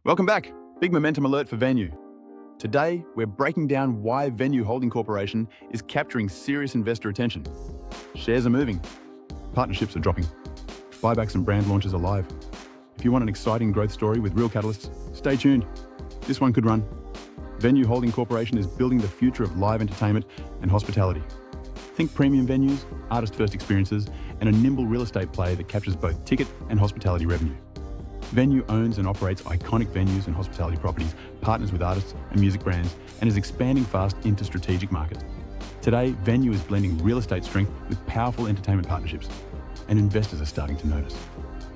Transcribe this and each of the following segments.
Welcome back. Big momentum alert for VENU. Today, we're breaking down why VENU Holding Corporation is capturing serious investor attention. Shares are moving. Partnerships are dropping. Buybacks and brand launches are live. If you want an exciting growth story with real catalysts, stay tuned. This one could run. VENU Holding Corporation is building the future of live entertainment and hospitality. Think premium venues, artist-first experiences, and a nimble real estate play that captures both ticket and hospitality revenue. VENU owns and operates iconic venues and hospitality properties, partners with artists and music brands, and is expanding fast into strategic markets. Today, VENU is blending real estate strength with powerful entertainment partnerships, and investors are starting to notice.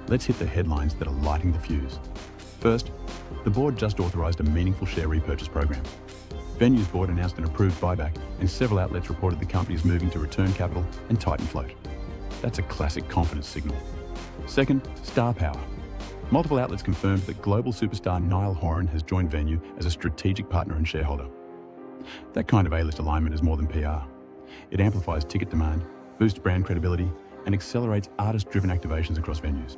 Let's hit the headlines that are lighting the fuse. First, the board just authorized a meaningful share repurchase program. VENU's board announced an approved buyback, and several outlets reported the company is moving to return capital and tighten float. That's a classic confidence signal. Second, star power. Multiple outlets confirmed that global superstar Niall Horan has joined VENU as a strategic partner and shareholder. That kind of A-list alignment is more than PR. It amplifies ticket demand, boosts brand credibility, and accelerates artist-driven activations across venues.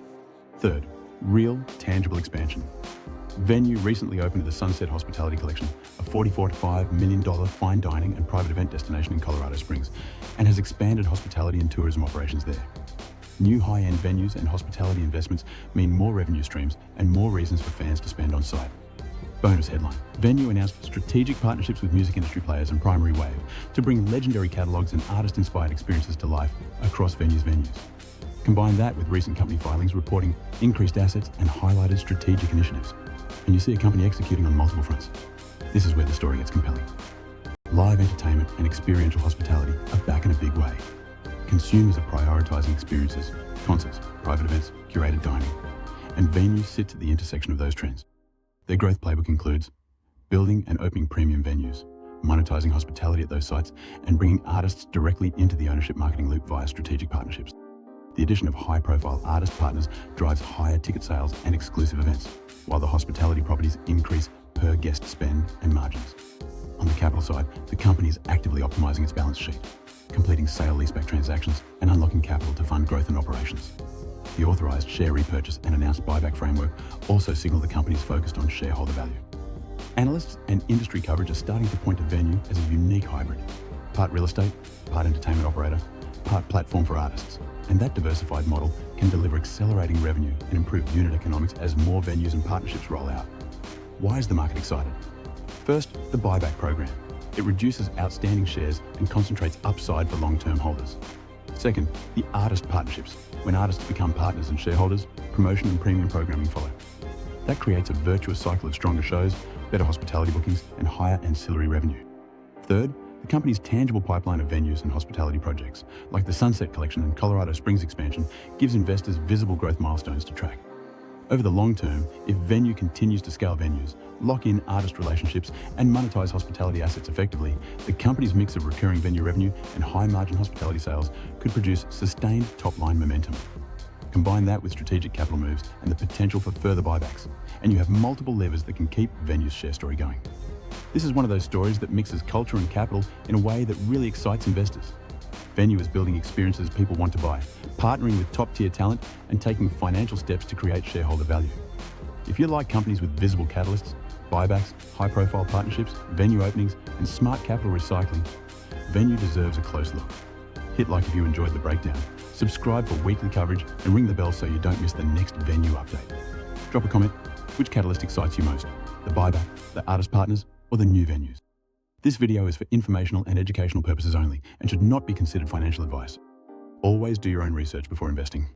Third, real, tangible expansion. VENU recently opened the Sunset Hospitality Collection, a $44 to $5 million fine dining and private event destination in Colorado Springs, and has expanded hospitality and tourism operations there. New high-end venues and hospitality investments mean more revenue streams and more reasons for fans to spend on site. Bonus headline: VENU announced strategic partnerships with music industry players and Primary Wave to bring legendary catalogs and artist-inspired experiences to life across VENU's venues. Combine that with recent company filings reporting increased assets and highlighted strategic initiatives, and you see a company executing on multiple fronts. This is where the story gets compelling. Live entertainment and experiential hospitality are back in a big way. Consumers are prioritizing experiences, concerts, private events, curated dining, and VENU sits at the intersection of those trends. Their growth playbook includes building and opening premium venues, monetizing hospitality at those sites, and bringing artists directly into the ownership marketing loop via strategic partnerships. The addition of high-profile artist partners drives higher ticket sales and exclusive events, while the hospitality properties increase per-guest spend and margins. On the capital side, the company is actively optimizing its balance sheet, completing sale-leaseback transactions and unlocking capital to fund growth and operations. The authorized share repurchase and announced buyback framework also signal the company is focused on shareholder value. Analysts and industry coverage are starting to point to VENU as a unique hybrid, part real estate, part entertainment operator, part platform for artists. And that diversified model can deliver accelerating revenue and improve unit economics as more venues and partnerships roll out. Why is the market excited? First, the buyback program. It reduces outstanding shares and concentrates upside for long-term holders. Second, the artist partnerships. When artists become partners and shareholders, promotion and premium programming follow. That creates a virtuous cycle of stronger shows, better hospitality bookings, and higher ancillary revenue. Third, the company's tangible pipeline of venues and hospitality projects, like the Sunset Collection and Colorado Springs expansion, gives investors visible growth milestones to track. Over the long term, if VENU continues to scale venues, lock in artist relationships, and monetize hospitality assets effectively, the company's mix of recurring venue revenue and high-margin hospitality sales could produce sustained top-line momentum. Combine that with strategic capital moves and the potential for further buybacks, and you have multiple levers that can keep VENU's share story going. This is one of those stories that mixes culture and capital in a way that really excites investors. VENU is building experiences people want to buy, partnering with top-tier talent, and taking financial steps to create shareholder value. If you like companies with visible catalysts, buybacks, high-profile partnerships, venue openings, and smart capital recycling, VENU deserves a close look. Hit like if you enjoyed the breakdown, subscribe for weekly coverage, and ring the bell so you don't miss the next VENU update. Drop a comment. Which catalyst excites you most? The buyback, the artist partners, or the new venues? This video is for informational and educational purposes only and should not be considered financial advice. Always do your own research before investing.